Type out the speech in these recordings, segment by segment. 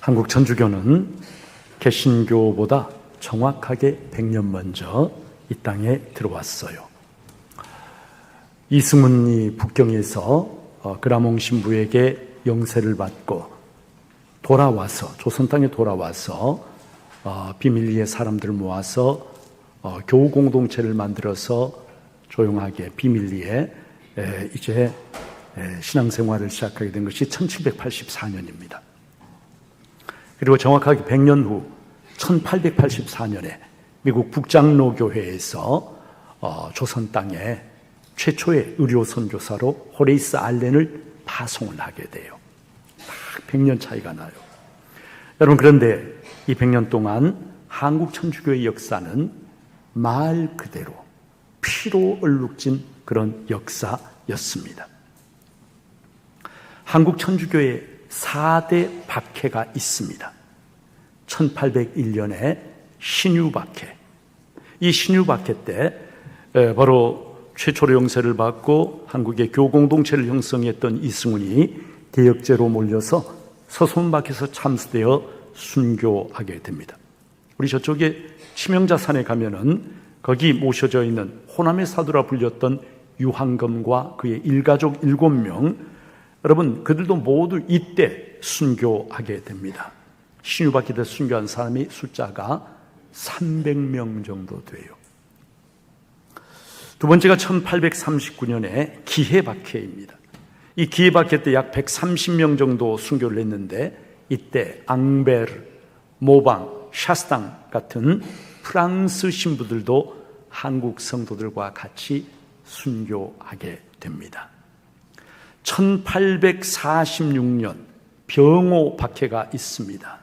한국 천주교는 개신교보다 정확하게 100년 먼저 이 땅에 들어왔어요. 이승훈이 북경에서 그라몽 신부에게 영세를 받고 돌아와서 조선 땅에 돌아와서 비밀리에 사람들을 모아서 교우 공동체를 만들어서 조용하게 비밀리에 이제 신앙생활을 시작하게 된 것이 1784년입니다. 그리고 정확하게 100년 후 1884년에 미국 북장로교회에서 조선 땅에 최초의 의료 선교사로 호레이스 알렌을 파송을 하게 돼요. 딱 100년 차이가 나요. 여러분, 그런데 이 100년 동안 한국 천주교의 역사는 말 그대로 피로 얼룩진 그런 역사였습니다. 한국 천주교의 4대 박해가 있습니다. 1801년에 신유박해. 이 신유박해 때 바로 최초로 영세를 받고 한국의 교공동체를 형성했던 이승훈이 대역죄로 몰려서 서손박해에서 참수되어 순교하게 됩니다. 우리 저쪽에 치명자산에 가면은 거기 모셔져 있는 호남의 사도라 불렸던 유한검과 그의 일가족 7명, 여러분, 그들도 모두 이때 순교하게 됩니다. 신유박해 때 순교한 사람이 숫자가 300명 정도 돼요. 두 번째가 1839년에 기해박해입니다. 이 기해박해 때 약 130명 정도 순교를 했는데 이때 앙베르, 모방, 샤스당 같은 프랑스 신부들도 한국 성도들과 같이 순교하게 됩니다. 1846년 병호 박해가 있습니다.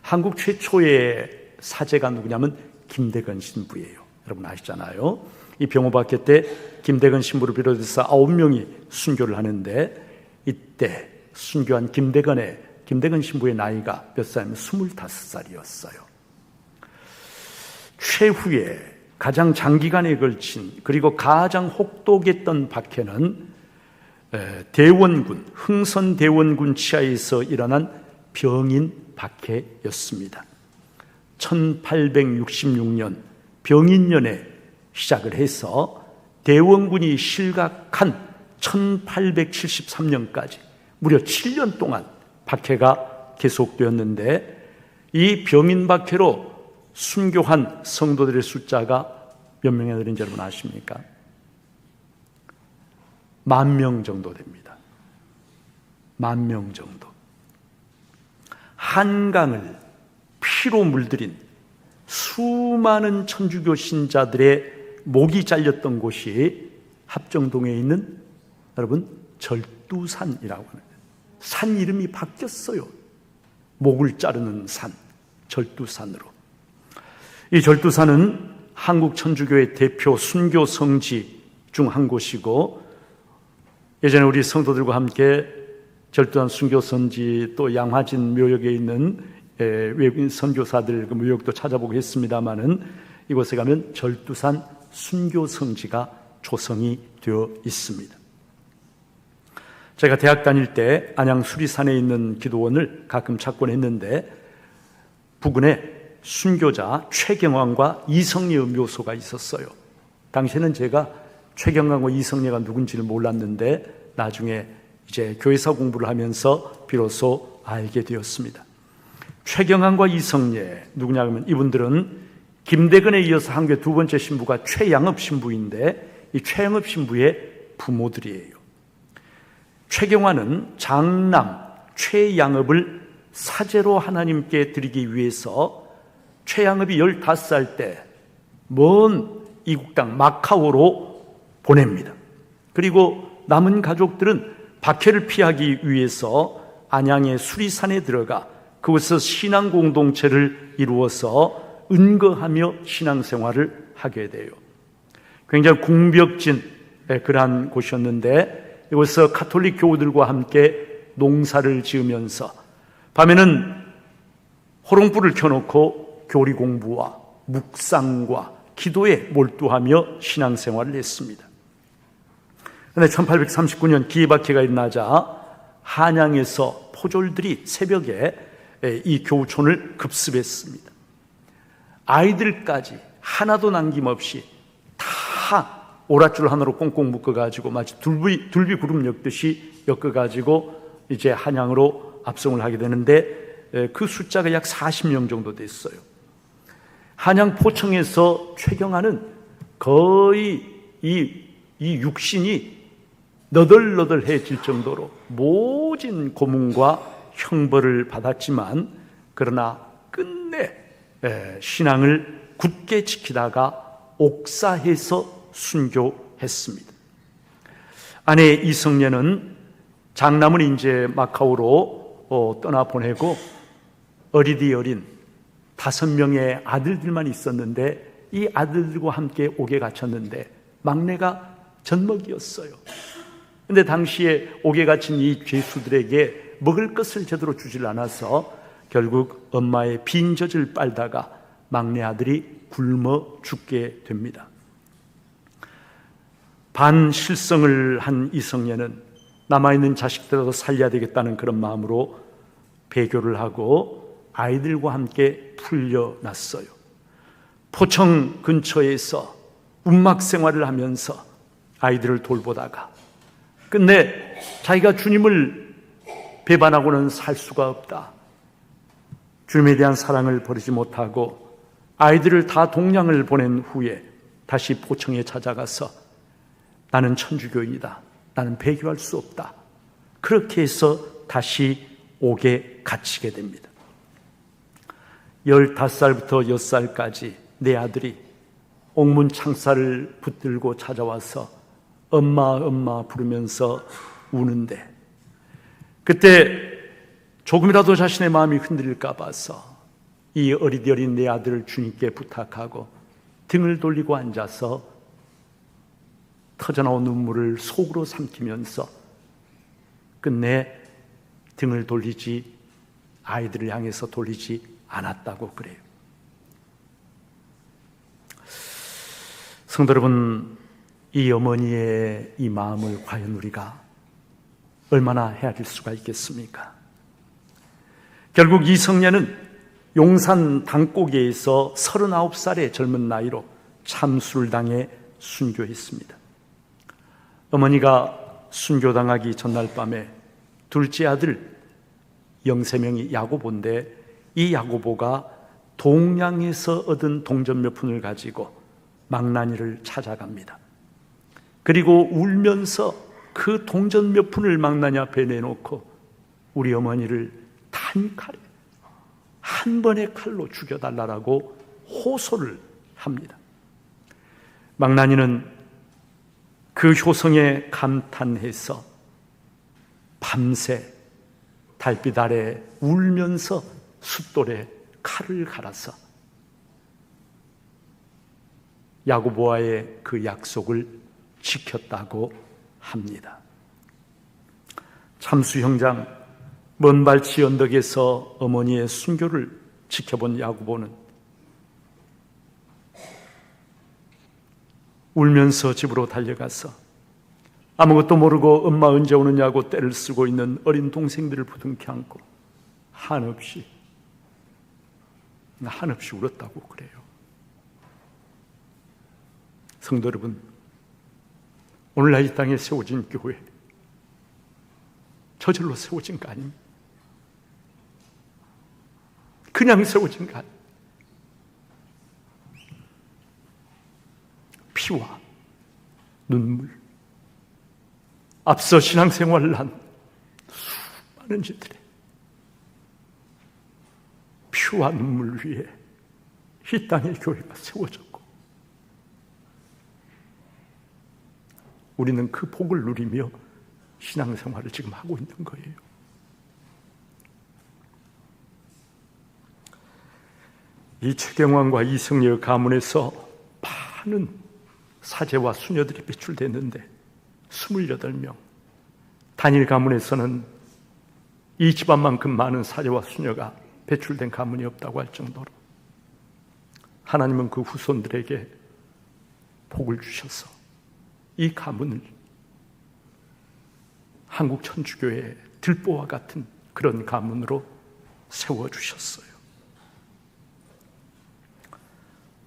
한국 최초의 사제가 누구냐면 김대건 신부예요. 여러분 아시잖아요. 이 병호 박해 때 김대건 신부를 비롯해서 9명이 순교를 하는데 이때 순교한 김대건 신부의 나이가 몇 살이면 25살이었어요. 최후에 가장 장기간에 걸친 그리고 가장 혹독했던 박해는 대원군, 흥선대원군 치하에서 일어난 병인 박해였습니다. 1866년 병인년에 시작을 해서 대원군이 실각한 1873년까지 무려 7년 동안 박해가 계속되었는데 이 병인 박해로 순교한 성도들의 숫자가 몇 명이나 되는지 여러분 아십니까? 10,000명 정도 됩니다. 10,000명 정도. 한강을 피로 물들인 수많은 천주교 신자들의 목이 잘렸던 곳이 합정동에 있는 여러분 절두산이라고 하는 산 이름이 바뀌었어요. 목을 자르는 산, 절두산으로. 이 절두산은 한국 천주교의 대표 순교 성지 중 한 곳이고 예전에 우리 성도들과 함께 절두산 순교 성지 또 양화진 묘역에 있는 외국인 선교사들 그 묘역도 찾아보고 했습니다마는 이곳에 가면 절두산 순교 성지가 조성이 되어 있습니다. 제가 대학 다닐 때 안양 수리산에 있는 기도원을 가끔 찾곤 했는데 부근에 순교자 최경환과 이성례의 묘소가 있었어요. 당시에는 제가 최경환과 이성례가 누군지를 몰랐는데 나중에 이제 교회사 공부를 하면서 비로소 알게 되었습니다. 최경환과 이성례 누구냐 하면 이분들은 김대건에 이어서 한국의 두 번째 신부가 최양업 신부인데 이 최양업 신부의 부모들이에요. 최경환은 장남 최양업을 사제로 하나님께 드리기 위해서 최양업이 15살 때 먼 이국 땅 마카오로 보냅니다. 그리고 남은 가족들은 박해를 피하기 위해서 안양의 수리산에 들어가 그곳에서 신앙 공동체를 이루어서 은거하며 신앙생활을 하게 돼요. 굉장히 궁벽진 그러한 곳이었는데 이곳에서 카톨릭 교우들과 함께 농사를 지으면서 밤에는 호롱불을 켜놓고 교리 공부와 묵상과 기도에 몰두하며 신앙생활을 했습니다. 그런데 1839년 기해박해가 일어나자 한양에서 포졸들이 새벽에 이 교우촌을 급습했습니다. 아이들까지 하나도 남김없이 다 오랏줄 하나로 꽁꽁 묶어가지고 마치 둘비 구름 엮어가지고 이제 한양으로 압송을 하게 되는데 그 숫자가 약 40명 정도 됐어요. 한양 포청에서 최경하는 거의 이 육신이 너덜너덜해질 정도로 모진 고문과 형벌을 받았지만 그러나 끝내 신앙을 굳게 지키다가 옥사해서 순교했습니다. 아내 이성녀는 장남을 이제 마카오로 떠나보내고 어리디 어린 5명의 아들들만 있었는데 이 아들들과 함께 옥에 갇혔는데 막내가 젖먹이였어요. 그런데 당시에 옥에 갇힌 이 죄수들에게 먹을 것을 제대로 주질 않아서 결국 엄마의 빈 젖을 빨다가 막내 아들이 굶어 죽게 됩니다. 반실성을 한 이성녀는 남아있는 자식들도 살려야 되겠다는 그런 마음으로 배교를 하고 아이들과 함께 풀려났어요. 포청 근처에서 운막 생활을 하면서 아이들을 돌보다가 끝내 자기가 주님을 배반하고는 살 수가 없다. 주님에 대한 사랑을 버리지 못하고 아이들을 다 동양을 보낸 후에 다시 포청에 찾아가서 나는 천주교인이다. 나는 배교할 수 없다. 그렇게 해서 다시 옥에 갇히게 됩니다. 15살부터 6살까지 내 아들이 옥문 창살을 붙들고 찾아와서 엄마 엄마 부르면서 우는데 그때 조금이라도 자신의 마음이 흔들릴까 봐서 이 어리디 어린 내 아들을 주님께 부탁하고 등을 돌리고 앉아서 터져나온 눈물을 속으로 삼키면서 끝내 등을 돌리지 아이들을 향해서 돌리지 않았다고 그래요. 성도 여러분, 이 어머니의 이 마음을 과연 우리가 얼마나 헤아릴 수가 있겠습니까? 결국 이성녀는 용산 당고개에서 39살의 젊은 나이로 참수를 당해 순교했습니다. 어머니가 순교당하기 전날 밤에 둘째 아들 영세명이 야고보인데 이 야고보가 동양에서 얻은 동전 몇 푼을 가지고 망나니를 찾아갑니다. 그리고 울면서 그 동전 몇 푼을 망나니 앞에 내놓고 우리 어머니를 단칼에 한 번의 칼로 죽여달라고 호소를 합니다. 망나니는 그 효성에 감탄해서 밤새 달빛 아래 울면서 숫돌에 칼을 갈아서 야고보와의 그 약속을 지켰다고 합니다. 참수 형장 먼발치 언덕에서 어머니의 순교를 지켜본 야고보는 울면서 집으로 달려가서 아무것도 모르고 엄마 언제 오느냐고 떼를 쓰고 있는 어린 동생들을 부둥켜 안고 한없이 울었다고 그래요. 성도 여러분, 오늘날 이 땅에 세워진 교회 저절로 세워진 거 아닙니까? 그냥 세워진 거 아닙니까? 피와 눈물, 앞서 신앙생활을 한 수많은 이들의 피와 눈물 위에 이 땅의 교회가 세워졌고 우리는 그 복을 누리며 신앙생활을 지금 하고 있는 거예요. 이 최경환과 이성녀의 가문에서 많은 사제와 수녀들이 배출됐는데 28명, 단일 가문에서는 이 집안만큼 많은 사제와 수녀가 배출된 가문이 없다고 할 정도로 하나님은 그 후손들에게 복을 주셔서 이 가문을 한국 천주교의 들보와 같은 그런 가문으로 세워주셨어요.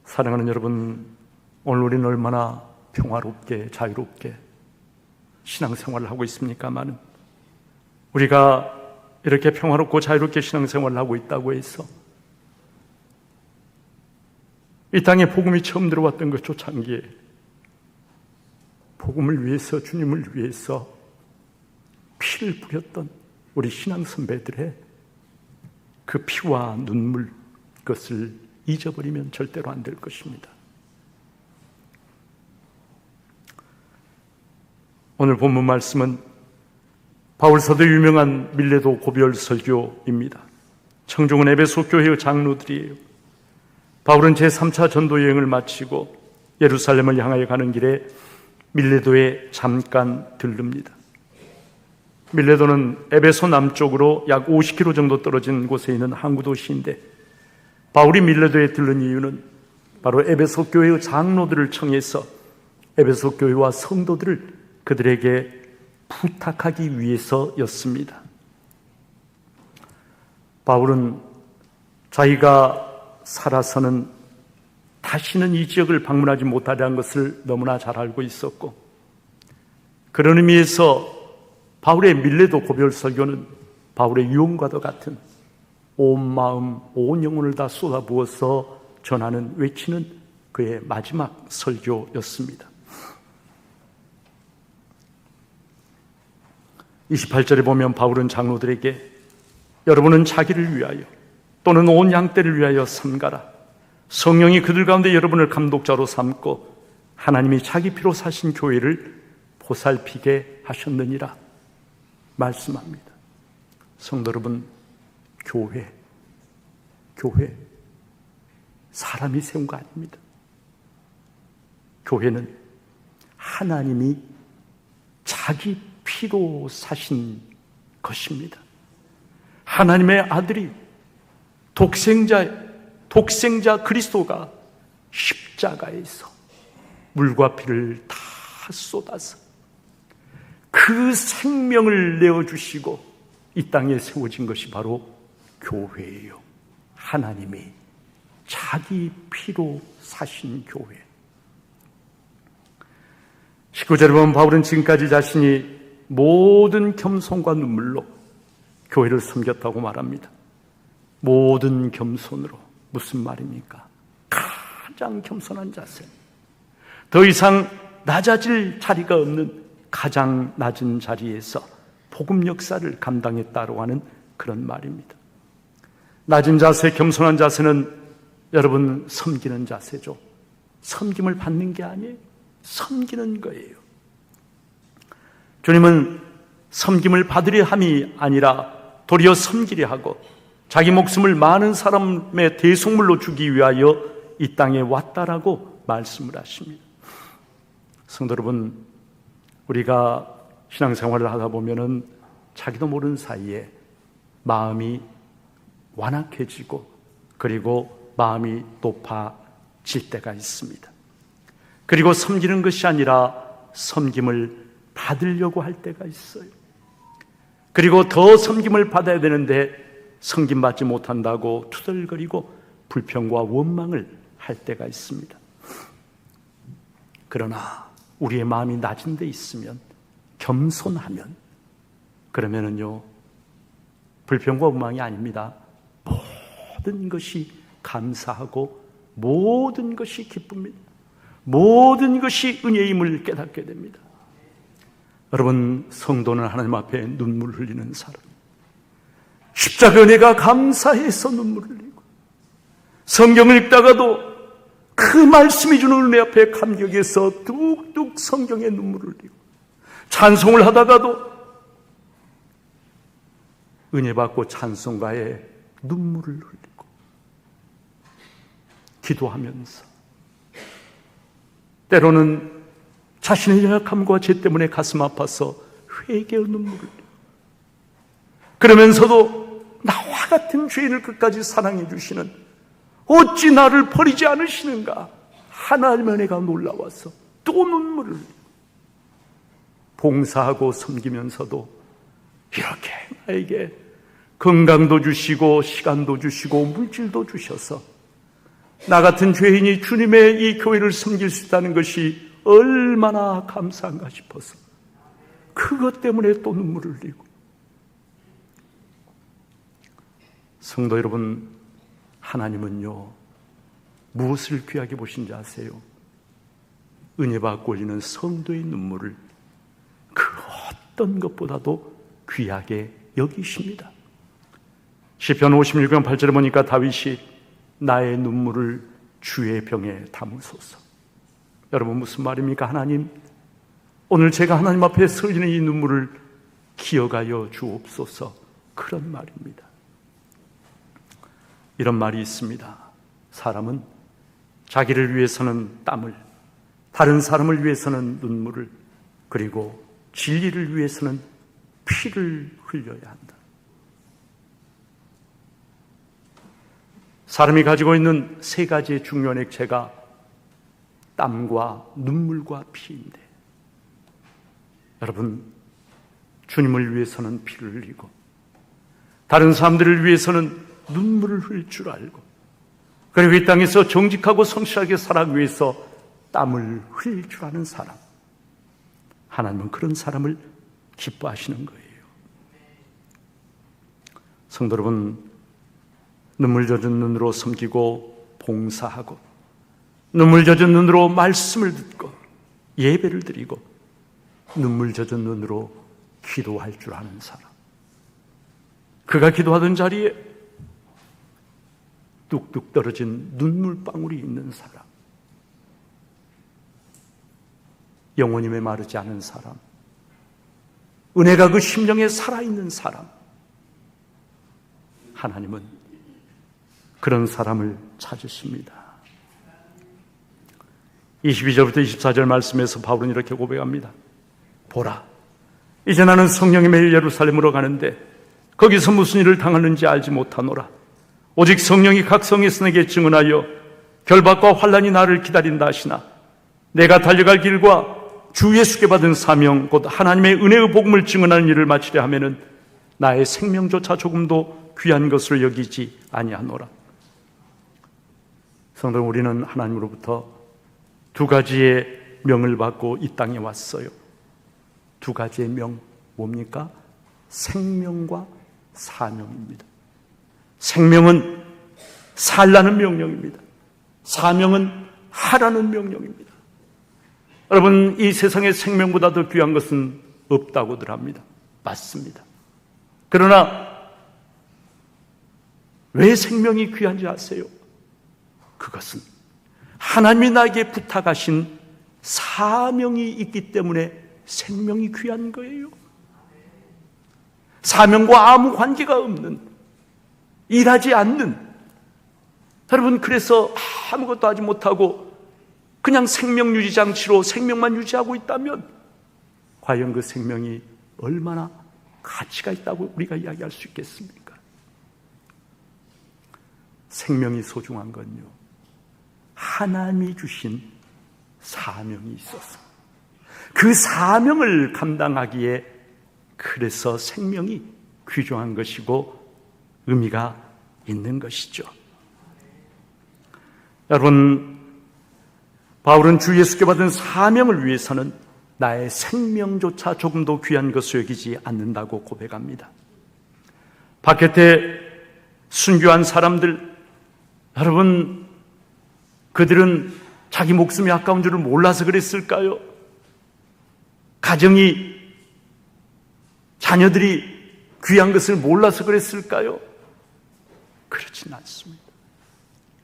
사랑하는 여러분, 오늘 우리는 얼마나 평화롭게 자유롭게 신앙생활을 하고 있습니까마는 우리가 이렇게 평화롭고 자유롭게 신앙생활을 하고 있다고 해서 이 땅에 복음이 처음 들어왔던 그 초창기에 복음을 위해서, 주님을 위해서 피를 뿌렸던 우리 신앙 선배들의 그 피와 눈물, 그것을 잊어버리면 절대로 안 될 것입니다. 오늘 본문 말씀은 바울서도의 유명한 밀레도 고별 설교입니다. 청중은 에베소 교회의 장로들이에요. 바울은 제3차 전도 여행을 마치고 예루살렘을 향하여 가는 길에 밀레도에 잠깐 들릅니다. 밀레도는 에베소 남쪽으로 약 50km 정도 떨어진 곳에 있는 항구 도시인데, 바울이 밀레도에 들른 이유는 바로 에베소 교회의 장로들을 청해서 에베소 교회와 성도들을 그들에게 부탁하기 위해서였습니다. 바울은 자기가 살아서는 다시는 이 지역을 방문하지 못하리라는 것을 너무나 잘 알고 있었고, 그런 의미에서 바울의 밀레도 고별 설교는 바울의 유언과도 같은 온 마음, 온 영혼을 다 쏟아부어서 전하는, 외치는 그의 마지막 설교였습니다. 28절에 보면 바울은 장로들에게 여러분은 자기를 위하여 또는 온 양떼를 위하여 삼가라. 성령이 그들 가운데 여러분을 감독자로 삼고 하나님이 자기 피로 사신 교회를 보살피게 하셨느니라 말씀합니다. 성도 여러분, 교회 사람이 세운 거 아닙니다. 교회는 하나님이 자기 피로 사신 것입니다. 하나님의 아들이 독생자 그리스도가 십자가에서 물과 피를 다 쏟아서 그 생명을 내어주시고 이 땅에 세워진 것이 바로 교회예요. 하나님이 자기 피로 사신 교회. 19절에 보면 바울은 지금까지 자신이 모든 겸손과 눈물로 교회를 섬겼다고 말합니다. 모든 겸손으로. 무슨 말입니까? 가장 겸손한 자세, 더 이상 낮아질 자리가 없는 가장 낮은 자리에서 복음 역사를 감당했다고 하는 그런 말입니다. 낮은 자세, 겸손한 자세는 여러분 섬기는 자세죠. 섬김을 받는 게 아니에요. 섬기는 거예요. 주님은 섬김을 받으려 함이 아니라 도리어 섬기려 하고 자기 목숨을 많은 사람의 대속물로 주기 위하여 이 땅에 왔다라고 말씀을 하십니다. 성도 여러분, 우리가 신앙생활을 하다 보면은 자기도 모르는 사이에 마음이 완악해지고 그리고 마음이 높아질 때가 있습니다. 그리고 섬기는 것이 아니라 섬김을 받으려고 할 때가 있어요. 그리고 더 섬김을 받아야 되는데 섬김받지 못한다고 투덜거리고 불평과 원망을 할 때가 있습니다. 그러나 우리의 마음이 낮은 데 있으면, 겸손하면, 그러면은요 불평과 원망이 아닙니다. 모든 것이 감사하고 모든 것이 기쁩니다. 모든 것이 은혜임을 깨닫게 됩니다. 여러분, 성도는 하나님 앞에 눈물 흘리는 사람, 십자가 은혜가 감사해서 눈물 흘리고, 성경을 읽다가도 그 말씀이 주는 은혜 앞에 감격해서 뚝뚝 성경에 눈물을 흘리고, 찬송을 하다가도 은혜 받고 찬송가에 눈물을 흘리고, 기도하면서 때로는 자신의 연약함과 죄 때문에 가슴 아파서 회개의 눈물을 흘리고, 그러면서도 나와 같은 죄인을 끝까지 사랑해 주시는, 어찌 나를 버리지 않으시는가, 하나님의 은혜가 놀라워서 또 눈물을 흘리고, 봉사하고 섬기면서도 이렇게 나에게 건강도 주시고 시간도 주시고 물질도 주셔서 나 같은 죄인이 주님의 이 교회를 섬길 수 있다는 것이 얼마나 감사한가 싶어서 그것 때문에 또 눈물을 흘리고. 성도 여러분, 하나님은요, 무엇을 귀하게 보신지 아세요? 은혜 받고 올리는 성도의 눈물을 그 어떤 것보다도 귀하게 여기십니다. 시편 56편 8절에 보니까 다윗이 나의 눈물을 주의 병에 담으소서. 여러분, 무슨 말입니까? 하나님, 오늘 제가 하나님 앞에 서 있는 이 눈물을 기억하여 주옵소서. 그런 말입니다. 이런 말이 있습니다. 사람은 자기를 위해서는 땀을, 다른 사람을 위해서는 눈물을, 그리고 진리를 위해서는 피를 흘려야 한다. 사람이 가지고 있는 세 가지의 중요한 액체가 땀과 눈물과 피인데, 여러분, 주님을 위해서는 피를 흘리고 다른 사람들을 위해서는 눈물을 흘릴 줄 알고, 그리고 이 땅에서 정직하고 성실하게 살아가기 위해서 땀을 흘릴 줄 아는 사람, 하나님은 그런 사람을 기뻐하시는 거예요. 성도 여러분, 눈물 젖은 눈으로 섬기고 봉사하고 눈물 젖은 눈으로 말씀을 듣고 예배를 드리고 눈물 젖은 눈으로 기도할 줄 아는 사람, 그가 기도하던 자리에 뚝뚝 떨어진 눈물방울이 있는 사람, 영혼이 메마르지 않은 사람, 은혜가 그 심령에 살아있는 사람, 하나님은 그런 사람을 찾으십니다. 22절부터 24절 말씀에서 바울은 이렇게 고백합니다. 보라, 이제 나는 성령이 매일 예루살렘으로 가는데 거기서 무슨 일을 당하는지 알지 못하노라. 오직 성령이 각 성에서 내게 증언하여 결박과 환난이 나를 기다린다 하시나, 내가 달려갈 길과 주 예수께 받은 사명, 곧 하나님의 은혜의 복음을 증언하는 일을 마치려 하면은 나의 생명조차 조금도 귀한 것으로 여기지 아니하노라. 성도, 우리는 하나님으로부터 두 가지의 명을 받고 이 땅에 왔어요. 두 가지의 명, 뭡니까? 생명과 사명입니다. 생명은 살라는 명령입니다. 사명은 하라는 명령입니다. 여러분, 이 세상에 생명보다 더 귀한 것은 없다고들 합니다. 맞습니다. 그러나 왜 생명이 귀한지 아세요? 그것은 하나님이 나에게 부탁하신 사명이 있기 때문에 생명이 귀한 거예요. 사명과 아무 관계가 없는, 일하지 않는, 여러분, 그래서 아무것도 하지 못하고 그냥 생명 유지 장치로 생명만 유지하고 있다면 과연 그 생명이 얼마나 가치가 있다고 우리가 이야기할 수 있겠습니까? 생명이 소중한 건요, 하나님이 주신 사명이 있어서 그 사명을 감당하기에, 그래서 생명이 귀중한 것이고 의미가 있는 것이죠. 여러분, 바울은 주 예수께 받은 사명을 위해서는 나의 생명조차 조금도 귀한 것을 여기지 않는다고 고백합니다. 바깥에 순교한 사람들, 여러분, 그들은 자기 목숨이 아까운 줄을 몰라서 그랬을까요? 가정이, 자녀들이 귀한 것을 몰라서 그랬을까요? 그렇진 않습니다.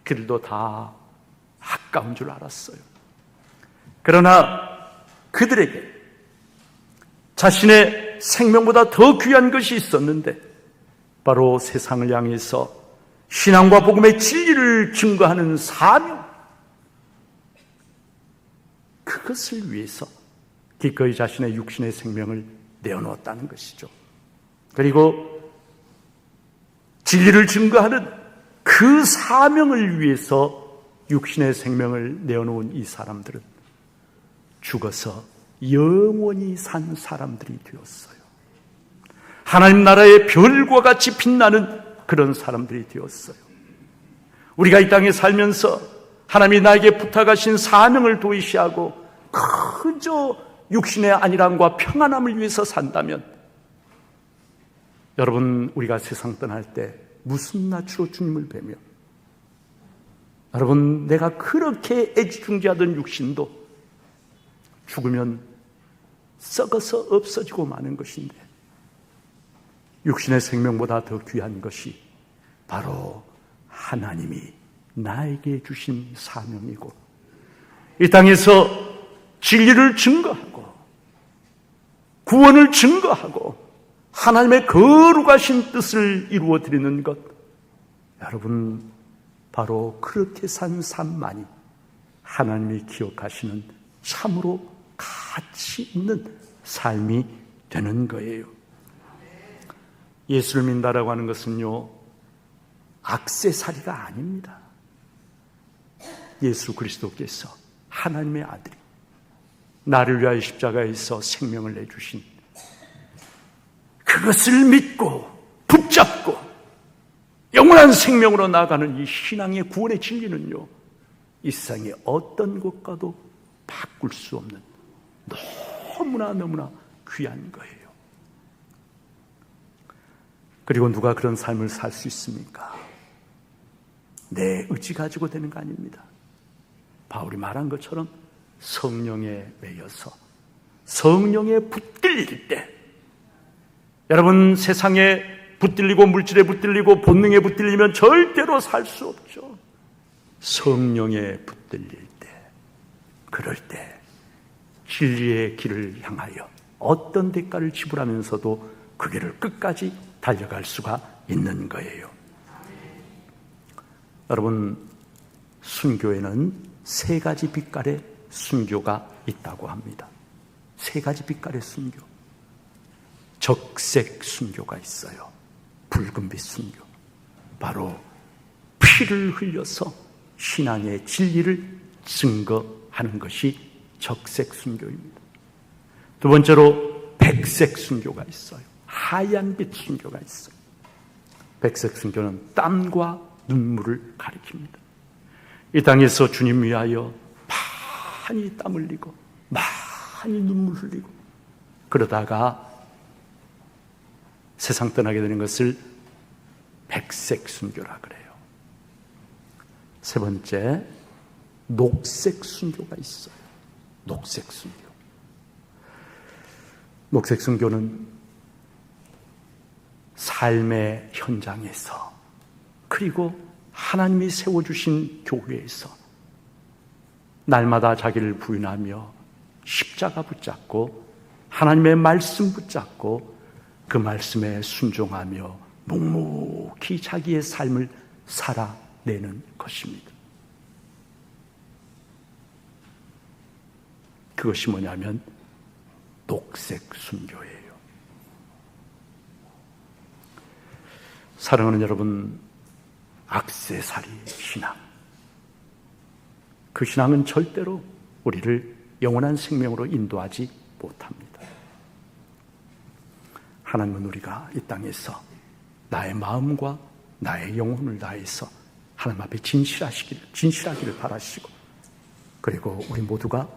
그들도 다 아까운 줄 알았어요. 그러나 그들에게 자신의 생명보다 더 귀한 것이 있었는데, 바로 세상을 향해서 신앙과 복음의 진리를 증거하는 사명, 그것을 위해서 기꺼이 자신의 육신의 생명을 내어놓았다는 것이죠. 그리고 진리를 증거하는 그 사명을 위해서 육신의 생명을 내어놓은 이 사람들은 죽어서 영원히 산 사람들이 되었어요. 하나님 나라의 별과 같이 빛나는 그런 사람들이 되었어요. 우리가 이 땅에 살면서 하나님이 나에게 부탁하신 사명을 도외시하고 그저 육신의 안일함과 평안함을 위해서 산다면, 여러분, 우리가 세상 떠날 때 무슨 낯으로 주님을 뵈며, 여러분, 내가 그렇게 애지중지하던 육신도 죽으면 썩어서 없어지고 마는 것인데, 육신의 생명보다 더 귀한 것이 바로 하나님이 나에게 주신 사명이고, 이 땅에서 진리를 증거하고 구원을 증거하고 하나님의 거룩하신 뜻을 이루어드리는 것, 여러분, 바로 그렇게 산 삶만이 하나님이 기억하시는 참으로 가치 있는 삶이 되는 거예요. 예수를 믿는다라고 하는 것은요, 액세서리가 아닙니다. 예수 그리스도께서 하나님의 아들이 나를 위하여 십자가에서 생명을 내주신, 그것을 믿고 붙잡고 영원한 생명으로 나아가는 이 신앙의 구원의 진리는요, 이 세상의 어떤 것과도 바꿀 수 없는 너무나 귀한 거예요. 그리고 누가 그런 삶을 살 수 있습니까? 내 의지 가지고 되는 거 아닙니다. 바울이 말한 것처럼 성령에 매여서 성령에 붙들릴 때, 여러분, 세상에 붙들리고 물질에 붙들리고 본능에 붙들리면 절대로 살 수 없죠. 성령에 붙들릴 때, 그럴 때 진리의 길을 향하여 어떤 대가를 지불하면서도 그 길을 끝까지 달려갈 수가 있는 거예요. 여러분, 순교에는 세 가지 빛깔의 순교가 있다고 합니다. 세 가지 빛깔의 순교. 적색 순교가 있어요. 붉은빛 순교. 바로 피를 흘려서 신앙의 진리를 증거하는 것이 적색 순교입니다. 두 번째로 백색 순교가 있어요. 하얀 빛 순교가 있어요. 백색 순교는 땀과 눈물을 가리킵니다. 이 땅에서 주님 위하여 많이 땀 흘리고 많이 눈물 흘리고 그러다가 세상 떠나게 되는 것을 백색 순교라 그래요. 세 번째, 녹색 순교가 있어요. 녹색 순교. 녹색 순교는 삶의 현장에서, 그리고 하나님이 세워주신 교회에서 날마다 자기를 부인하며 십자가 붙잡고 하나님의 말씀 붙잡고 그 말씀에 순종하며 묵묵히 자기의 삶을 살아내는 것입니다. 그것이 뭐냐면 녹색 순교예요. 사랑하는 여러분, 액세서리 신앙, 그 신앙은 절대로 우리를 영원한 생명으로 인도하지 못합니다. 하나님은 우리가 이 땅에서 나의 마음과 나의 영혼을 다해서 하나님 앞에 진실하기를 바라시고, 그리고 우리 모두가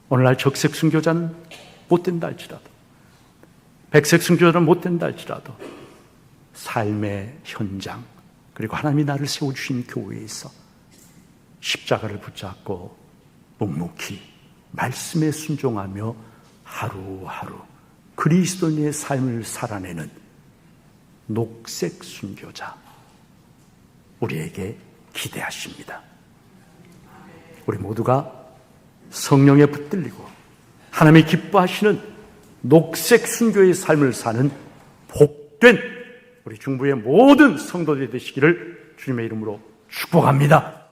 오늘날 적색 순교자는 못된다 할지라도, 백색 순교자는 못된다 할지라도 삶의 현장, 그리고 하나님이 나를 세워주신 교회에서 십자가를 붙잡고 묵묵히 말씀에 순종하며 하루하루 그리스도인의 삶을 살아내는 녹색 순교자, 우리에게 기대하십니다. 우리 모두가 성령에 붙들리고 하나님이 기뻐하시는 녹색 순교의 삶을 사는 복된 우리 중부의 모든 성도들이 되시기를 주님의 이름으로 축복합니다.